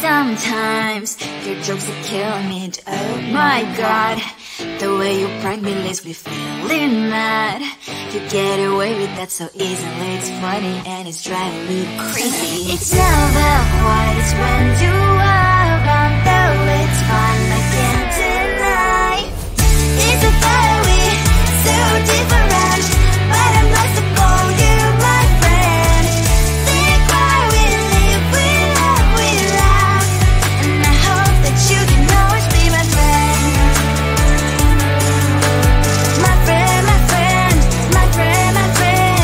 Sometimes your jokes are killing me. Oh my god, the way you prank me leaves me feeling mad. You get away with that so easily. It's funny and it's driving me crazy. It's never quiet, it's when you are around. Though it's fun, I can't deny. It's a fire we so different, but I'm lost to call you my friend. Think why we live, we love, we laugh, and I hope that you can always be my friend. My friend, my friend, my friend, my friend.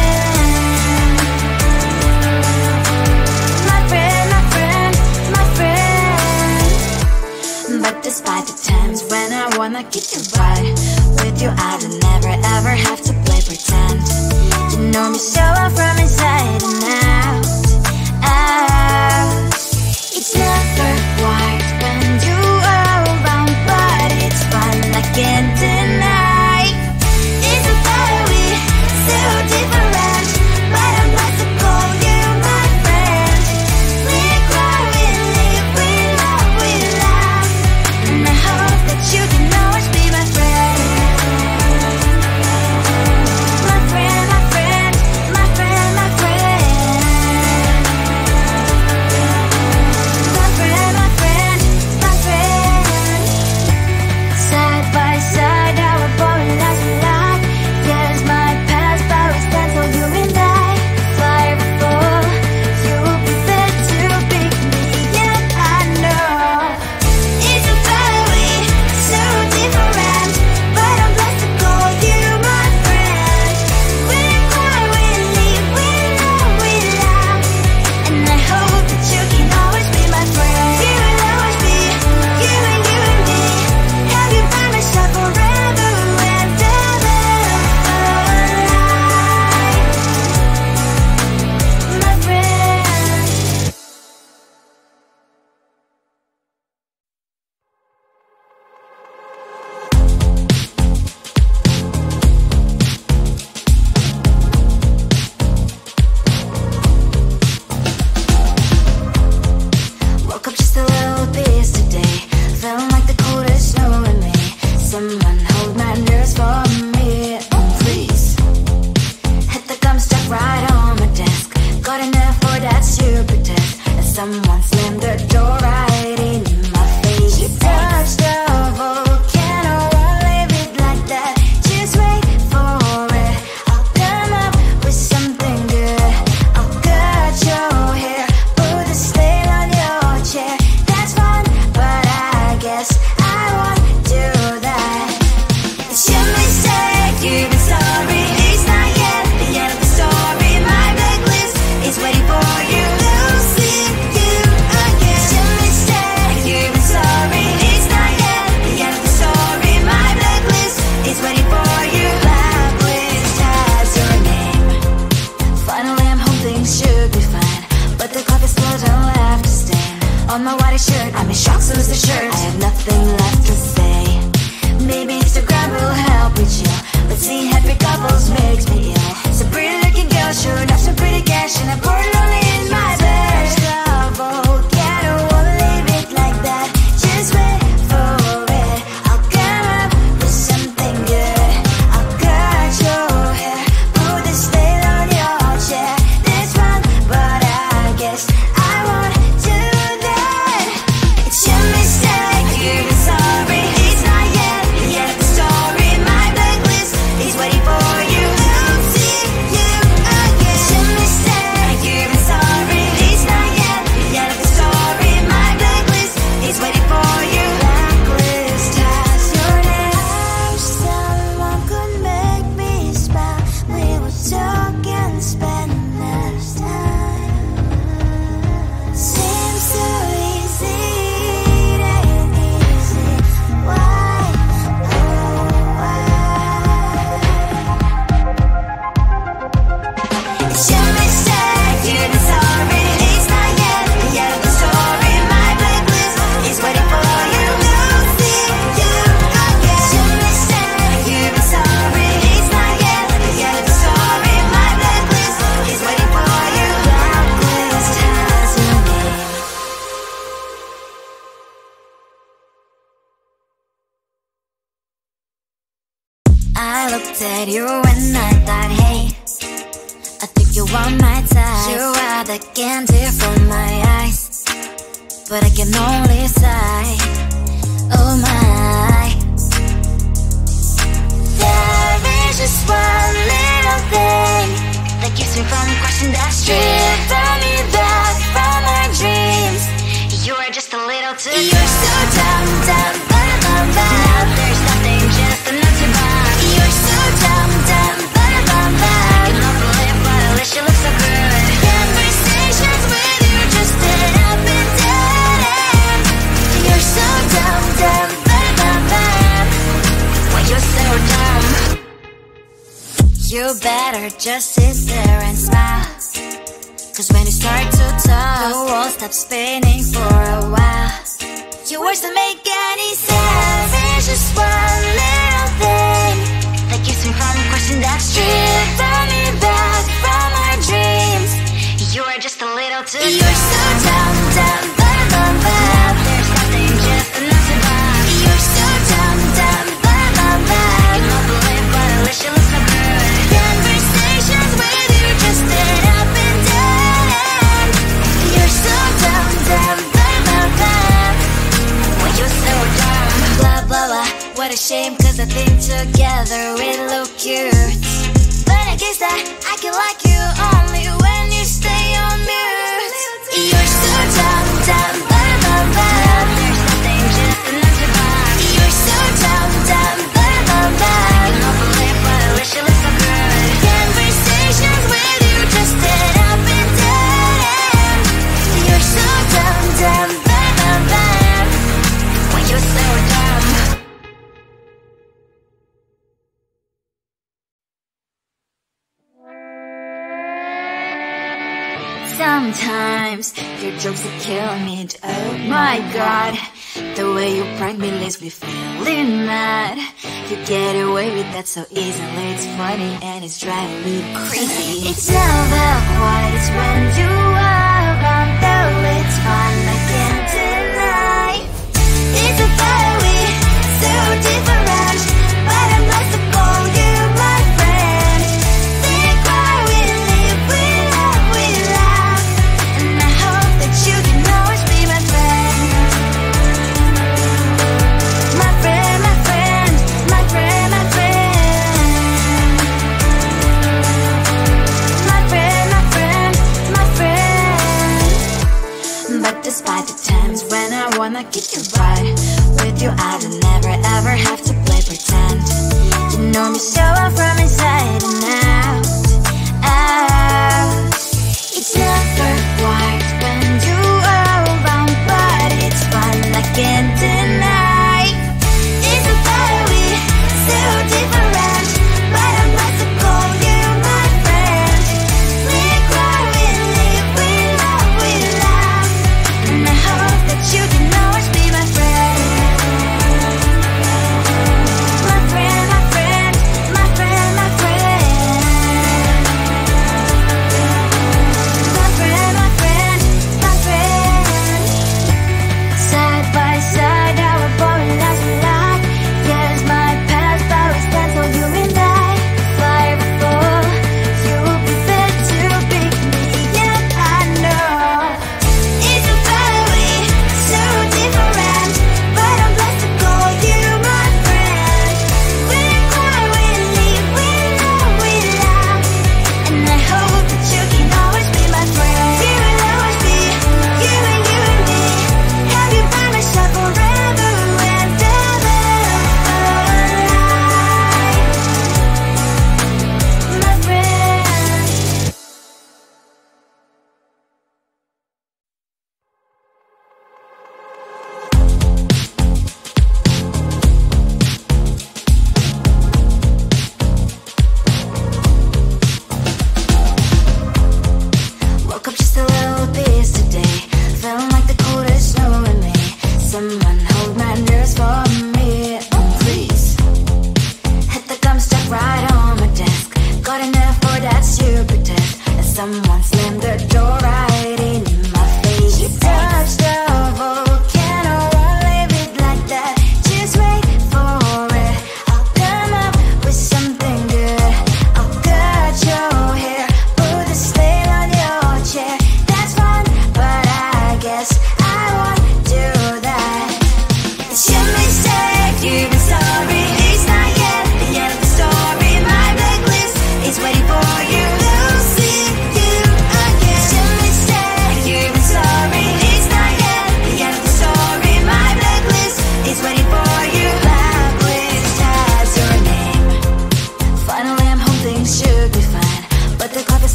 My friend, my friend, my friend. But despite the times when I wanna kick your butt, with you I don't never ever have to play pretend. You know me so well from inside and out, out. It's never quiet when you are around, but it's fun, I can't deny. It's a fire we so different, but I'm about to call you my friend. We cry, we live, we love, we laugh, and I hope that you can always be my friend. My friend, my friend, my friend, my friend. My friend, my friend, my friend. Side by side, our body lasts a lot. Years might pass, but we stand so you and I. Fly before you'll be there to pick me, yet I know it's a fire we so different, but I'm blessed to call you my friend. We cry, we live, we love, we laugh, and I hope that you can always be my friend. You will always be you and me. Have you by my side forever and ever. My friend. Woke up just a little bit today. Feeling like the coldest snow in me. Someone hold my nerves for me, oh please. Hit the gum stuck right on my desk. Got enough for that stupid test. And someone slammed the door right in my face. You touched the volcano, won't leave it like that. Just wait for it. I'll come up with something good. I'll cut your hair, put a stain on your chair. That's fun, but I guess I won't do that. It's your mistake, you've been sorry. It's not yet the end of the story. My blacklist is waiting for you. Losing you again. It's your mistake, you've been sorry. It's not yet the end of the story. My blacklist is waiting for you. Blacklist has your name. Finally, I'm home, things should be fine, but the clock is still don't left to stain. On my white shirt, I'm in shock, so is the shirt. I have nothing left to say. Maybe Instagram will help with you, but seeing happy couples makes me ill. So pretty looking girl, sure enough, some pretty cash, and I pour it only in my bed. Volcano, won't leave it like that. Just wait for it. I'll come up with something good. I'll cut your hair, put the stain on your chair. That's fun, but I guess I won't do that. It's your mistake, you've been sorry. It's not yet the end of the story. My blacklist is waiting at you and I thought, hey, I think you are my type. You are the candy from my eyes, but I can only sigh, oh my. There is just one little thing that keeps me from crossing that street. Bring me back from my dreams. You are just a little too good. You're so dumb, dumb, ba-da-bum-bum. Now there's nothing, just enough to bomb. You're so dumb, dumb, ba-da-bum-bum. I can overlive, but at least you look so good. Conversations with you just end up in dead end. You're so dumb, dumb, ba-da-bum-bum. When you're so dumb, you better just sit there and smile, 'cause when you start to talk, the world stops spinning for a while. Your words don't make any sense. There's just one little thing that keeps me from crossing that street. Bring me back from our dreams. You are just a little too good. You're so dumb, dumb, ba-da-bum-bum. There's nothing, just enough to bomb. You're so dumb, dumb, ba-da-bum-bum. I can overlive, but at least you look so good. Conversations with you just end up in dead end. You're so dumb, dumb, ba-da-bum-bum. When you're so dumb, blah, blah, blah. What a shame, 'cause I think together we look cute. But I guess that I can like you only when you stay on mute. You're so dumb, dumb, ba-da-bum-bum. There's nothing, just enough to bomb. You're so dumb, dumb, ba-da-bum-bum. I can overlive, but at least you look so good. Conversations with you just end up in dead end. You're so dumb, dumb, ba-da-bum-bum. When you're so dumb. Sometimes your jokes that kill me. Oh my god, the way you prank me leaves me feeling mad. You get away with that so easily. It's funny and it's driving me crazy. It's never quiet, it's when you are around, though it's fun, I can't deny. It's a fire we so different, but I'm blessed to call you my friend. We cry, we live, we love, we laugh, and I hope that you can always be my friend. My friend, my friend, my friend, my friend. My friend, my friend, my friend. But despite the times when I wanna kick you right, with you I don't never ever have to play pretend. You know me so well from inside and out, out. It's never quiet when you are around, but it's fun, I can't deny. It's a fire we so different, but I'm blessed to call you my friend. We cry, we live, we love, we laugh, and I hope that you can always be my friend. My friend, my friend, my friend, my friend. My friend, my friend, my friend. Side by side, our body lasts a lot. Yes, my past, but we stand so you and I. Fly before you will be there to pick me, and I know it's a fire we so different, but I'm blessed to call you my friend. We cry, we live, we love, we laugh, and I hope that you can always be my friend. You will always be you and me. Have you by my side forever and ever alive, my friend. Woke up just a little pissed today. Felt like the coldest snow in me. Someone hold my nerves for me, oh please. Hit the gum stuck right on my desk. Got enough for that stupid test. And someone slammed the door right in my face. You touched a volcano, won't leave it like that. Just wait for it. I'll come up with something good.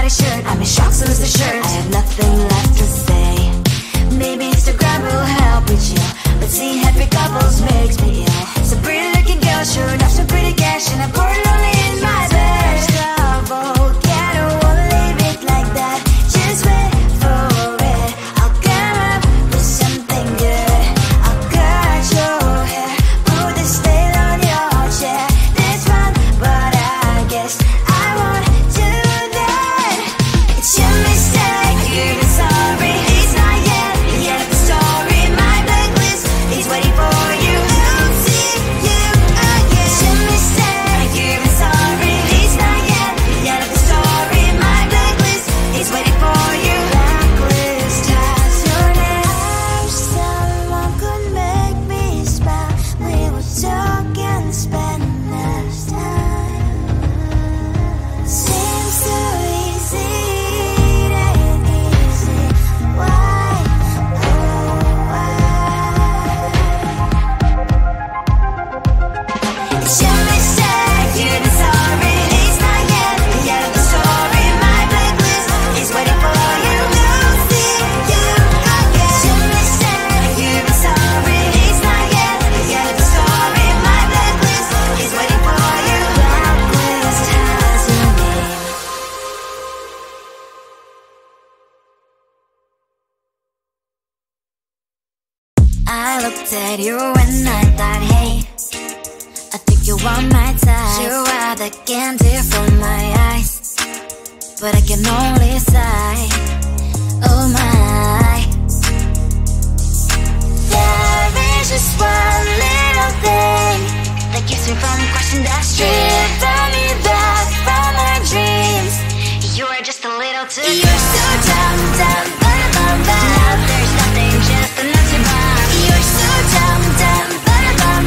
body shirt. I'm in shock, so lose the shirt. I have nothing left to say. Maybe Instagram will help with you, but seeing happy couples makes me ill. So pretty looking girl, sure enough, some pretty cash, and I'm pouring lonely in my bed. Trouble, yeah, I don't wanna leave it like that. Just wait for it. I'll come up with something good. I'll cut your hair, put this veil on your chair. That's fun, but I guess I won't do that. It's your mistake, you're sorry. It's not yet the end of the story. My blacklist is waiting for you. I'll see you again. It's your mistake, you're sorry. It's not yet the end of the story. My blacklist is waiting for you. Blacklist has your name. I wish someone could make me smile. We would talk and spend less time. Seems so easy, it ain't easy. Why, oh why? It's your mistake, you're sorry. It's not yet the end of the story. My blacklist is waiting for you. I'll see you again. It's your mistake, you're sorry. It's not yet the end of the story. My blacklist is waiting for you. Blacklist has your name. I looked at you and I thought, hey, I think you want my type. You are the candy from my eyes, but I can only sigh. Oh my. There is just one little thing that keeps me from crossing that street. Drive me back from my dreams. You are just a little too good. You're so dumb, dumb, bum, now there's nothing, just enough to bomb. You're so dumb, dumb, bum,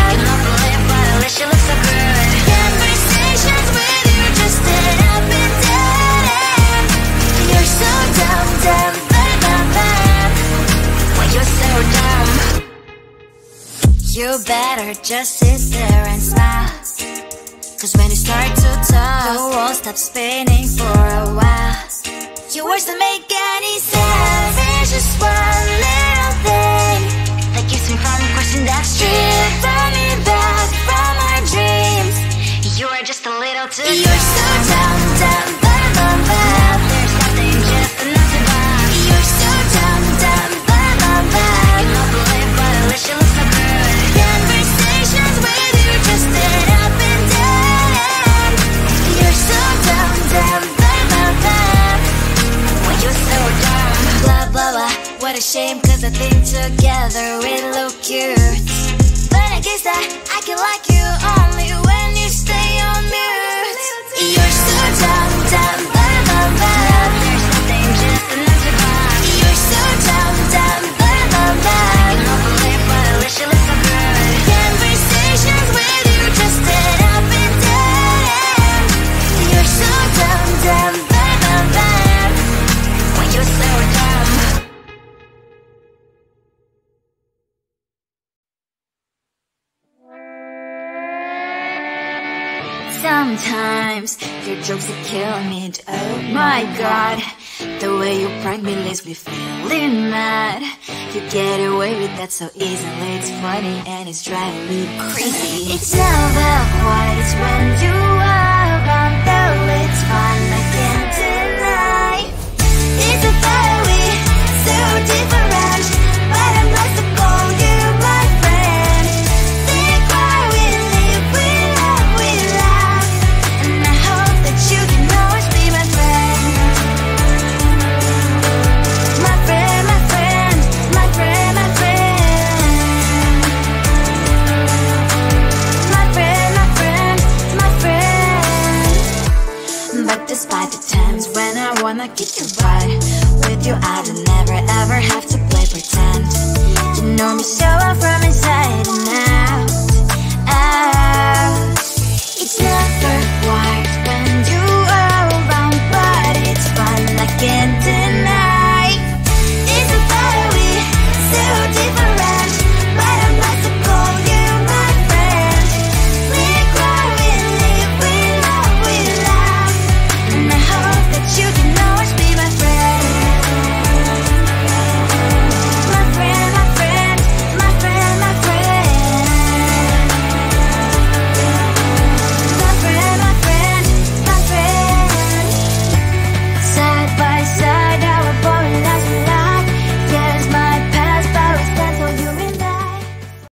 you know the lip, but at least you look so good. Conversations with you just end up in dead end. You're so dumb, dumb, bum, when you're so dumb. You better just sit there and smile, 'cause when you start to talk, the world stops spinning for a while. Your words don't make any sense. There's just one little thing that keeps me from crossing that street. Bring me back from our dreams. You are just a little too good. You're so dumb, dumb, bum, there's nothing, just enough to bomb. You're so dumb, dumb, bum, you know the lip, but at least you look so good. Conversations with you just end up in dead end. You're so dumb, dumb, when you're so dumb. Blah, blah, blah, what a shame, 'cause I think together we look cute. But I guess that I can like you only when you stay on mute. You're so dumb, dumb, there's nothing, just enough to bomb. You're so dumb, dumb, you know the lip, but at least you look so good. Conversations with you just end up in dead end. You're so dumb, dumb, when you're so dumb. Sometimes your jokes are killing me. Oh my god, the way you prank me leaves me feeling mad. You get away with that so easily. It's funny and it's driving me crazy. It's never quiet, it's when you are around, though it's fun, I can't deny. It's a fire we so different, but I'm blessed to call you my friend. Think why we live, we love, we laugh, and I hope that you can always be my friend. My friend, my friend, my friend, my friend. My friend, my friend, my friend. But despite the times when I wanna kick your butt, with you I don't never ever have to play pretend. You know me so well from inside, and